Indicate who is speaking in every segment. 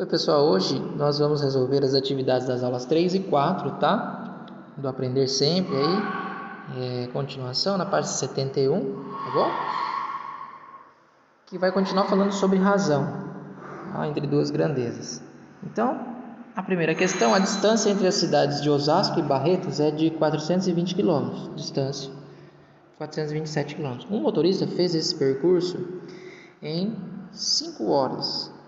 Speaker 1: Oi pessoal, hoje nós vamos resolver as atividades das aulas 3 e 4, tá? Do Aprender Sempre aí, continuação na parte 71, tá bom? Que vai continuar falando sobre razão, tá? Entre duas grandezas. Então, a primeira questão, a distância entre as cidades de Osasco e Barretos é de 420 km, distância 427 km. Um motorista fez esse percurso em 5 horas.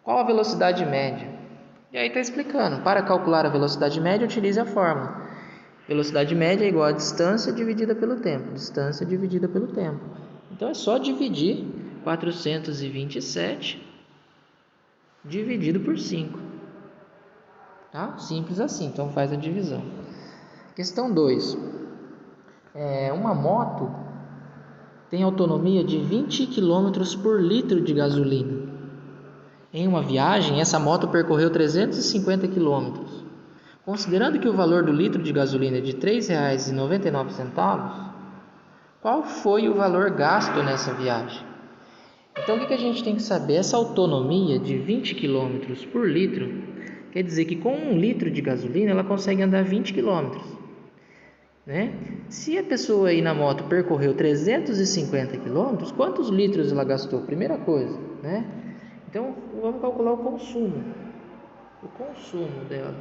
Speaker 1: Qual a velocidade média? E aí está explicando. Para calcular a velocidade média, utilize a fórmula. Velocidade média é igual a distância dividida pelo tempo. Distância dividida pelo tempo. Então é só dividir 427 dividido por 5. Tá? Simples assim. Então faz a divisão. Questão 2. Uma moto tem autonomia de 20 km por litro de gasolina. Em uma viagem, essa moto percorreu 350 km. Considerando que o valor do litro de gasolina é de R$ 3,99, qual foi o valor gasto nessa viagem? Então, o que a gente tem que saber? Essa autonomia de 20 km por litro quer dizer que com 1 litro de gasolina ela consegue andar 20 km. Né? Se a pessoa aí na moto percorreu 350 km, quantos litros ela gastou? Primeira coisa, né? Então, vamos calcular o consumo dela.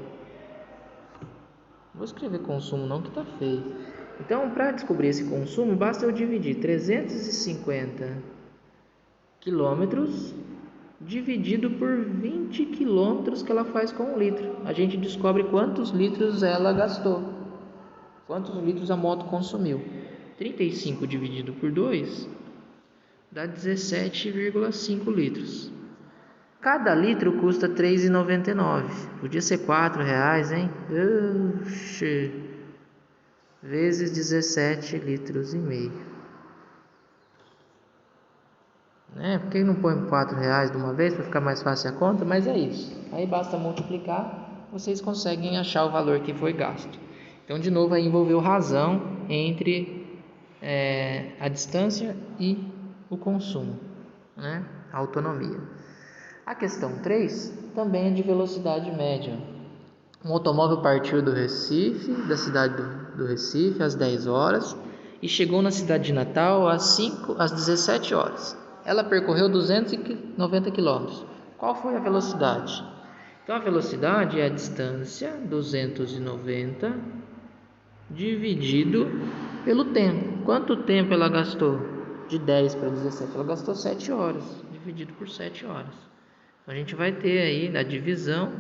Speaker 1: Não vou escrever consumo não, que tá feio. Então, para descobrir esse consumo, basta eu dividir 350 quilômetros dividido por 20 quilômetros que ela faz com 1 litro. A gente descobre quantos litros ela gastou. Quantos litros a moto consumiu. 35 dividido por 2 dá 17,5 litros. Cada litro custa R$ 3,99. Podia ser R$ 4, hein? Oxi. Vezes 17 litros e meio. Por que não põe R$ 4 de uma vez para ficar mais fácil a conta? Mas é isso. Aí basta multiplicar, vocês conseguem achar o valor que foi gasto. Então, de novo, aí envolveu razão entre a distância e o consumo, né? A autonomia. A questão 3 também é de velocidade média. Um automóvel partiu do Recife, da cidade do Recife, às 10 horas e chegou na cidade de Natal às 17 horas. Ela percorreu 290 km. Qual foi a velocidade? Então, a velocidade é a distância, 290, dividido pelo tempo. Quanto tempo ela gastou? De 10 para 17. Ela gastou 7 horas, dividido por 7 horas. Então, a gente vai ter aí na divisão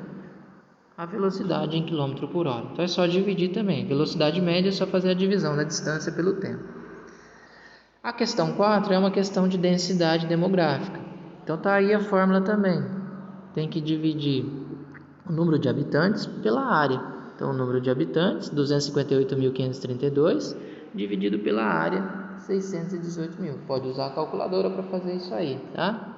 Speaker 1: a velocidade em km por hora. Então é só dividir também. Velocidade média é só fazer a divisão da distância pelo tempo. A questão 4 é uma questão de densidade demográfica. Então tá aí a fórmula também. Tem que dividir o número de habitantes pela área. Então o número de habitantes, 258.532, dividido pela área, 618.000. Pode usar a calculadora para fazer isso aí, tá?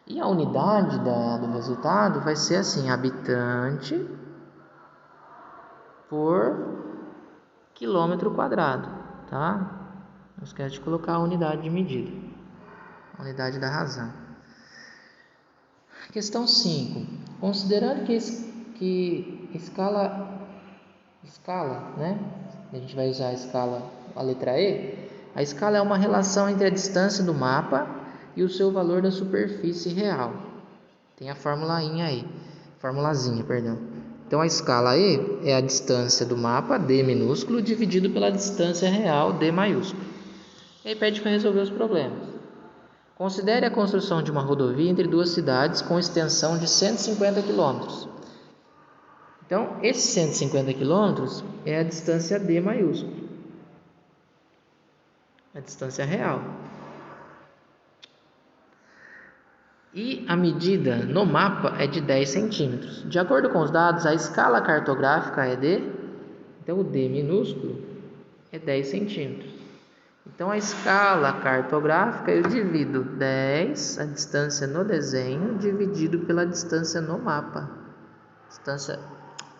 Speaker 1: E a unidade do resultado vai ser assim, habitante por quilômetro quadrado, tá? Não esquece de colocar a unidade de medida, a unidade da razão. Questão 5. Considerando que escala, né? A gente vai usar a letra E. A escala é uma relação entre a distância do mapa e o seu valor da superfície real. Tem a formulazinha aí. Então a escala E é a distância do mapa, D minúsculo, dividido pela distância real, D maiúsculo. E aí pede para resolver os problemas. Considere a construção de uma rodovia entre duas cidades com extensão de 150 km. Então, esses 150 km é a distância D maiúsculo. A distância real. E a medida no mapa é de 10 centímetros. De acordo com os dados, a escala cartográfica é de... Então, o D minúsculo é 10 centímetros. Então, a escala cartográfica eu divido 10, a distância no desenho, dividido pela distância no mapa.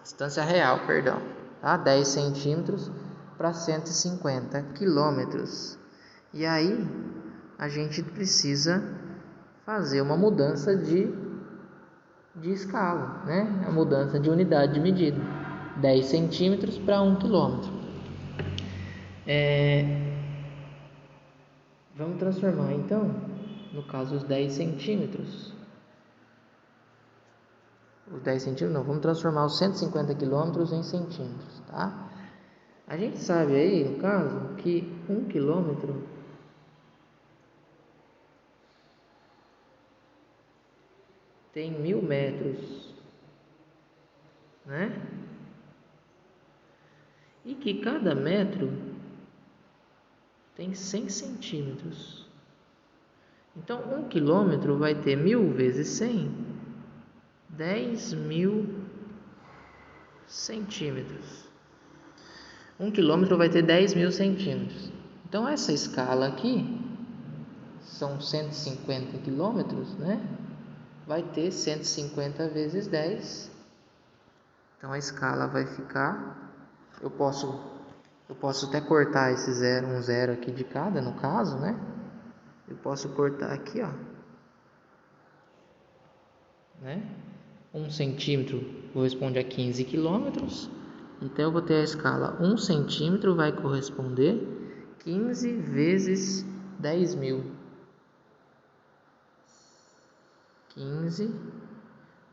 Speaker 1: Distância real, perdão. Tá? 10 centímetros para 150 quilômetros. E aí, a gente precisa fazer uma mudança de de escala, né? A mudança de unidade de medida, 10 centímetros para 1 quilômetro. Vamos transformar então, no caso, os 10 centímetros. Os 10 centímetros não, vamos transformar os 150 quilômetros em centímetros, tá? A gente sabe aí, no caso, que 1 quilômetro tem 1000 metros, né? E que cada metro tem 100 centímetros. Então, 1 quilômetro vai ter 1000 vezes 100, 10.000 centímetros. 1 quilômetro vai ter 10.000 centímetros. Então, essa escala aqui, são 150 quilômetros, né? Vai ter 150 vezes 10. Então, a escala vai ficar... Eu posso até cortar esse zero, um zero aqui de cada, no caso, né? Eu posso cortar aqui, ó, né? 1 centímetro corresponde a 15 quilômetros. Então eu vou ter a escala 1 centímetro vai corresponder 15 vezes 10.000. 15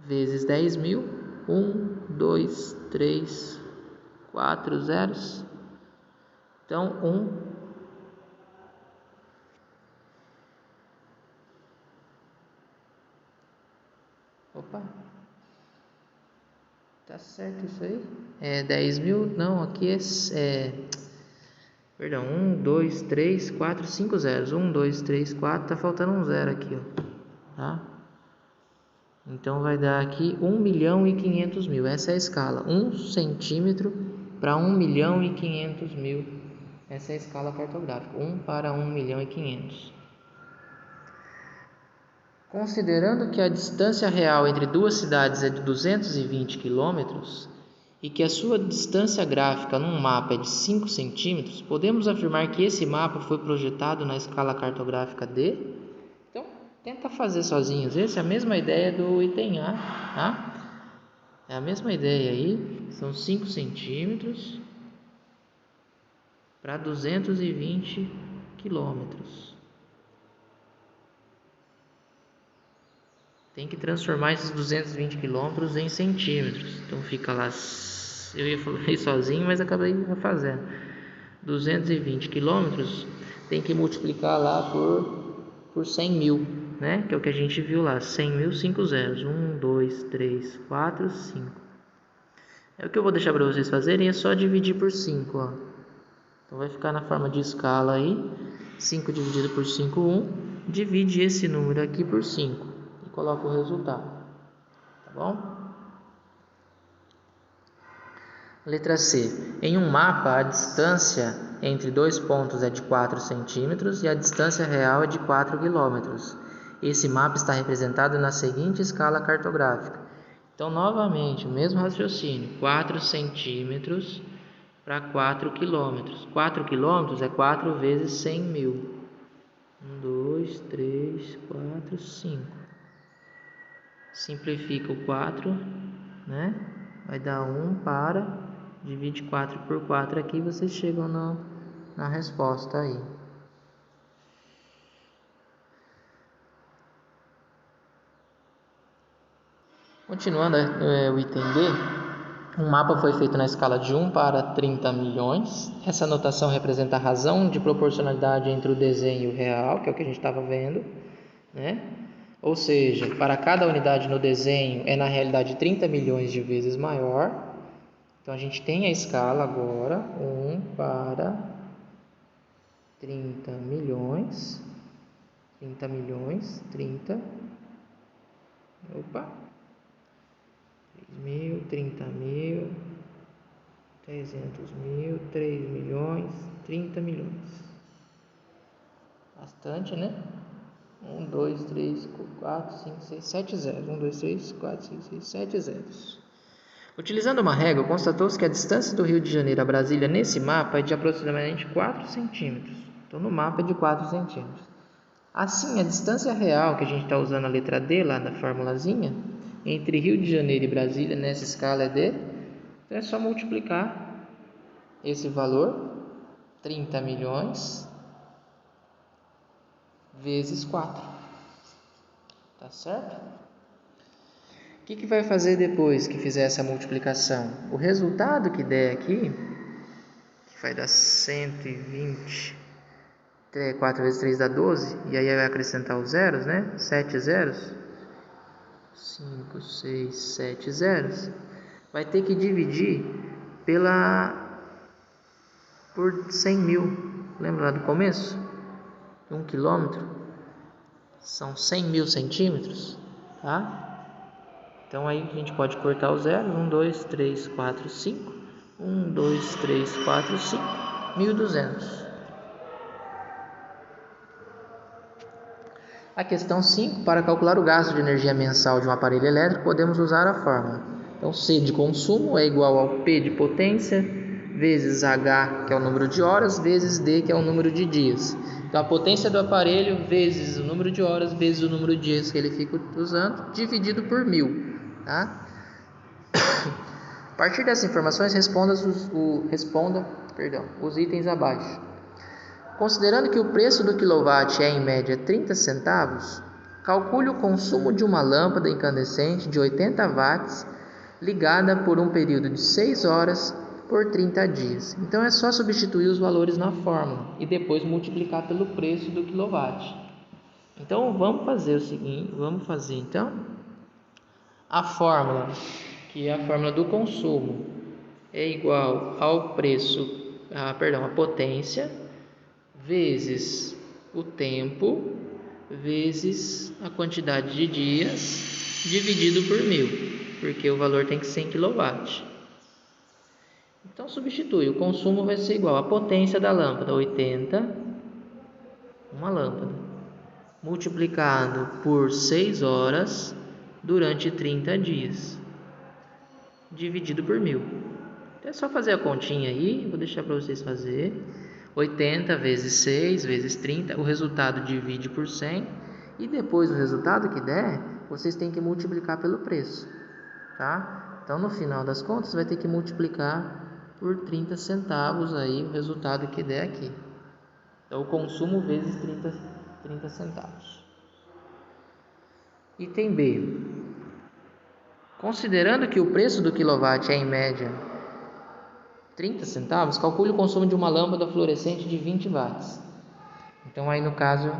Speaker 1: vezes 10.000. 1, 2, 3, 4 zeros. Então, Opa, tá certo isso aí? 10.000, não, aqui perdão, 1, 2, 3, 4, 5 zeros. 1, 2, 3, 4, tá faltando um zero aqui, ó, tá? Então vai dar aqui 1.500.000. Essa é a escala, 1 centímetro para 1.500.000. Essa é a escala cartográfica, 1 para 1.500.000. Considerando que a distância real entre duas cidades é de 220 quilômetros e que a sua distância gráfica num mapa é de 5 centímetros, podemos afirmar que esse mapa foi projetado na escala cartográfica D? Então, tenta fazer sozinhos. Essa é a mesma ideia do item A, tá? É a mesma ideia aí, são 5 centímetros para 220 quilômetros. Tem que transformar esses 220 quilômetros em centímetros. Então fica lá, eu ia falar sozinho, mas acabei fazendo. 220 quilômetros tem que multiplicar lá por 100.000, né? Que é o que a gente viu lá, 100.000, 5 zeros. 1, 2, 3, 4, 5. O que eu vou deixar para vocês fazerem é só dividir por 5, ó. Então vai ficar na forma de escala aí. 5 dividido por 5, 1. Divide esse número aqui por 5. Coloca o resultado, tá bom? Letra C. Em um mapa, a distância entre dois pontos é de 4 centímetros e a distância real é de 4 quilômetros. Esse mapa está representado na seguinte escala cartográfica. Então, novamente, o mesmo raciocínio. 4 centímetros para 4 quilômetros. 4 quilômetros é 4 vezes 100.000. 1, 2, 3, 4, 5. Simplifica o 4, né? Vai dar 1 para, divide 4 por 4 aqui, vocês chegam na resposta aí. Continuando o item D, um mapa foi feito na escala de 1 para 30 milhões. Essa notação representa a razão de proporcionalidade entre o desenho e o real, que é o que a gente estava vendo, né? Ou seja, para cada unidade no desenho é na realidade 30 milhões de vezes maior. Então a gente tem a escala agora, 1 para 30 milhões, 3.000, 30.000, 300.000, 3 milhões, 30 milhões. Bastante, né? 1, 2, 3, 4, 5, 6, 7 zeros. 1, 2, 3, 4, 5, 6, 7 zeros. Utilizando uma régua, constatou-se que a distância do Rio de Janeiro a Brasília nesse mapa é de aproximadamente 4 centímetros. Então, no mapa é de 4 centímetros. Assim, a distância real, que a gente está usando a letra D lá na formulazinha, entre Rio de Janeiro e Brasília nessa escala é de... Então é só multiplicar esse valor, 30 milhões, vezes 4. Tá certo? O que vai fazer depois que fizer essa multiplicação? O resultado que der aqui, que vai dar 120, 4 vezes 3 dá 12, e aí vai acrescentar os zeros, né? 7 zeros, 5, 6, 7 zeros, vai ter que dividir por 100 mil. Lembra lá do começo? 1 quilômetro são 100 mil centímetros, tá? Então aí a gente pode cortar os zeros. 1, 2, 3, 4, 5. 1, 2, 3, 4, 5. 1.200. A questão 5. Para calcular o gasto de energia mensal de um aparelho elétrico, podemos usar a fórmula. Então, C de consumo é igual ao P de potência, vezes H, que é o número de horas, vezes D, que é o número de dias. Então, a potência do aparelho vezes o número de horas, vezes o número de dias que ele fica usando, dividido por 1.000. Tá? A partir dessas informações, responda os itens abaixo. Considerando que o preço do quilowatt é em média 30 centavos, calcule o consumo de uma lâmpada incandescente de 80 watts ligada por um período de 6 horas por 30 dias. Então é só substituir os valores na fórmula e depois multiplicar pelo preço do quilowatt. Então vamos fazer o seguinte, então a fórmula, que é a fórmula do consumo, é igual ao preço, a potência vezes o tempo vezes a quantidade de dias dividido por 1.000, porque o valor tem que ser em quilowatt. Então substitui, o consumo vai ser igual à potência da lâmpada, 80, uma lâmpada, multiplicado por 6 horas durante 30 dias, dividido por 1.000. Então é só fazer a continha aí, vou deixar para vocês fazer. 80 vezes 6 vezes 30, o resultado divide por 100, e depois o resultado que der, vocês têm que multiplicar pelo preço, tá? Então no final das contas vai ter que multiplicar por 30 centavos aí o resultado que der aqui. Então o consumo vezes 30 centavos. Item B. Considerando que o preço do quilowatt é em média 30 centavos, calcule o consumo de uma lâmpada fluorescente de 20 watts. Então aí no caso,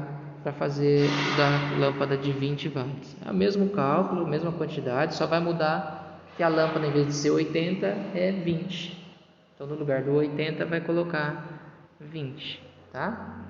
Speaker 1: para fazer da lâmpada de 20 watts, é o mesmo cálculo, a mesma quantidade, só vai mudar que a lâmpada, em vez de ser 80, é 20. Então no lugar do 80 vai colocar 20, tá?